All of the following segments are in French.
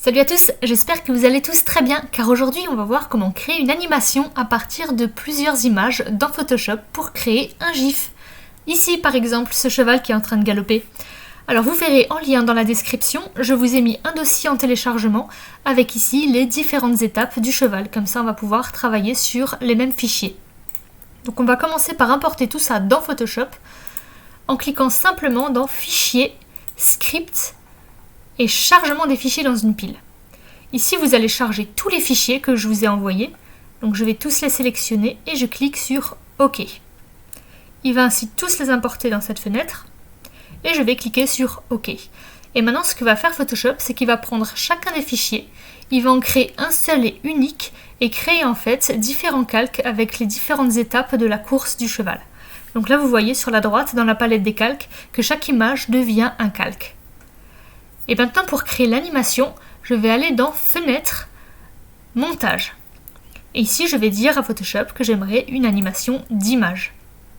Salut à tous, j'espère que vous allez tous très bien car aujourd'hui on va voir comment créer une animation à partir de plusieurs images dans Photoshop pour créer un GIF. Ici par exemple ce cheval qui est en train de galoper. Alors vous verrez en lien dans la description, je vous ai mis un dossier en téléchargement avec ici les différentes étapes du cheval, comme ça on va pouvoir travailler sur les mêmes fichiers. Donc on va commencer par importer tout ça dans Photoshop en cliquant simplement dans Fichier, Script et chargement des fichiers dans une pile. Ici, vous allez charger tous les fichiers que je vous ai envoyés. Donc je vais tous les sélectionner et je clique sur OK. Il va ainsi tous les importer dans cette fenêtre et je vais cliquer sur OK. Et maintenant, ce que va faire Photoshop, c'est qu'il va prendre chacun des fichiers, il va en créer un seul et unique et créer en fait différents calques avec les différentes étapes de la course du cheval. Donc là, vous voyez sur la droite, dans la palette des calques, que chaque image devient un calque. Et maintenant pour créer l'animation, je vais aller dans Fenêtre, Montage. Et ici je vais dire à Photoshop que j'aimerais une animation d'image.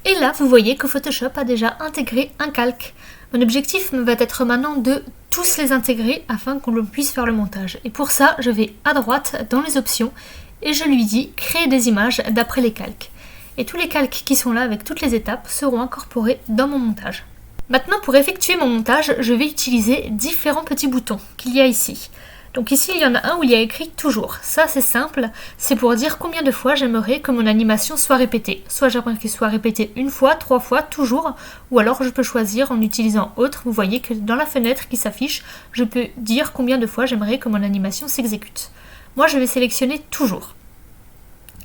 Et là vous voyez que Photoshop a déjà intégré un calque. Mon objectif va être maintenant de tous les intégrer afin qu'on puisse faire le montage. Et pour ça je vais à droite dans les options et je lui dis créer des images d'après les calques. Et tous les calques qui sont là avec toutes les étapes seront incorporés dans mon montage. Maintenant, pour effectuer mon montage, je vais utiliser différents petits boutons qu'il y a ici. Donc ici, il y en a un où il y a écrit « Toujours ». Ça, c'est simple, c'est pour dire combien de fois j'aimerais que mon animation soit répétée. Soit j'aimerais qu'elle soit répétée une fois, 3 fois, toujours, ou alors je peux choisir en utilisant « Autre ». Vous voyez que dans la fenêtre qui s'affiche, je peux dire combien de fois j'aimerais que mon animation s'exécute. Moi, je vais sélectionner « Toujours ».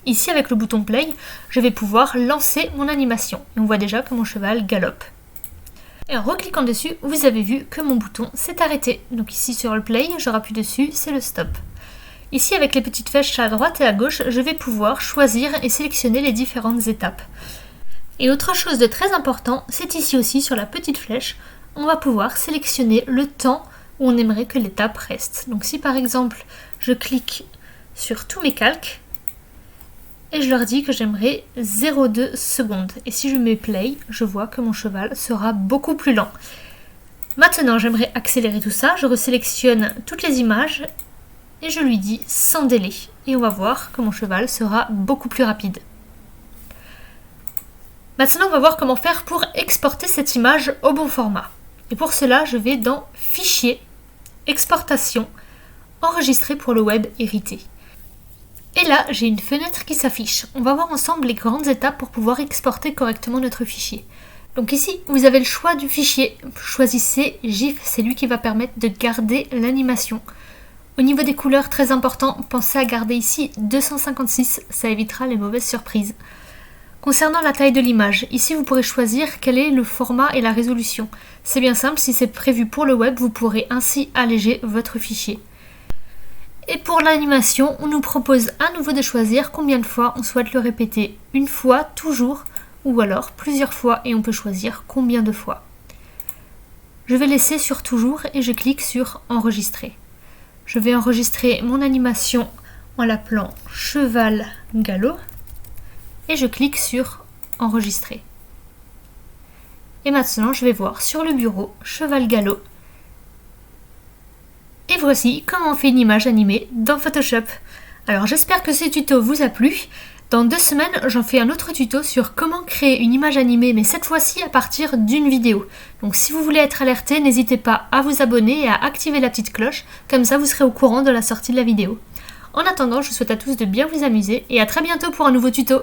Ici, avec le bouton « Play », je vais pouvoir lancer mon animation. Et on voit déjà que mon cheval galope. Et en recliquant dessus, vous avez vu que mon bouton s'est arrêté. Donc ici sur le play, je rappuie dessus, c'est le stop. Ici avec les petites flèches à droite et à gauche, je vais pouvoir choisir et sélectionner les différentes étapes. Et autre chose de très important, c'est ici aussi sur la petite flèche, on va pouvoir sélectionner le temps où on aimerait que l'étape reste. Donc si par exemple, je clique sur tous mes calques, et je leur dis que j'aimerais 0,2 secondes. Et si je mets play, je vois que mon cheval sera beaucoup plus lent. Maintenant, j'aimerais accélérer tout ça. Je resélectionne toutes les images et je lui dis sans délai. Et on va voir que mon cheval sera beaucoup plus rapide. Maintenant, on va voir comment faire pour exporter cette image au bon format. Et pour cela, je vais dans Fichier, Exportation, Enregistrer pour le web hérité. Et là, j'ai une fenêtre qui s'affiche. On va voir ensemble les grandes étapes pour pouvoir exporter correctement notre fichier. Donc ici, vous avez le choix du fichier. Choisissez GIF, c'est lui qui va permettre de garder l'animation. Au niveau des couleurs, très important, pensez à garder ici 256, ça évitera les mauvaises surprises. Concernant la taille de l'image, ici vous pourrez choisir quel est le format et la résolution. C'est bien simple, si c'est prévu pour le web, vous pourrez ainsi alléger votre fichier. Et pour l'animation, on nous propose à nouveau de choisir combien de fois on souhaite le répéter. Une fois, toujours, ou alors plusieurs fois et on peut choisir combien de fois. Je vais laisser sur toujours et je clique sur enregistrer. Je vais enregistrer mon animation en l'appelant cheval galop et je clique sur enregistrer. Et maintenant, je vais voir sur le bureau cheval galop. Et voici comment on fait une image animée dans Photoshop. Alors j'espère que ce tuto vous a plu. Dans 2 semaines, j'en fais un autre tuto sur comment créer une image animée, mais cette fois-ci à partir d'une vidéo. Donc si vous voulez être alerté, n'hésitez pas à vous abonner et à activer la petite cloche, comme ça vous serez au courant de la sortie de la vidéo. En attendant, je vous souhaite à tous de bien vous amuser et à très bientôt pour un nouveau tuto.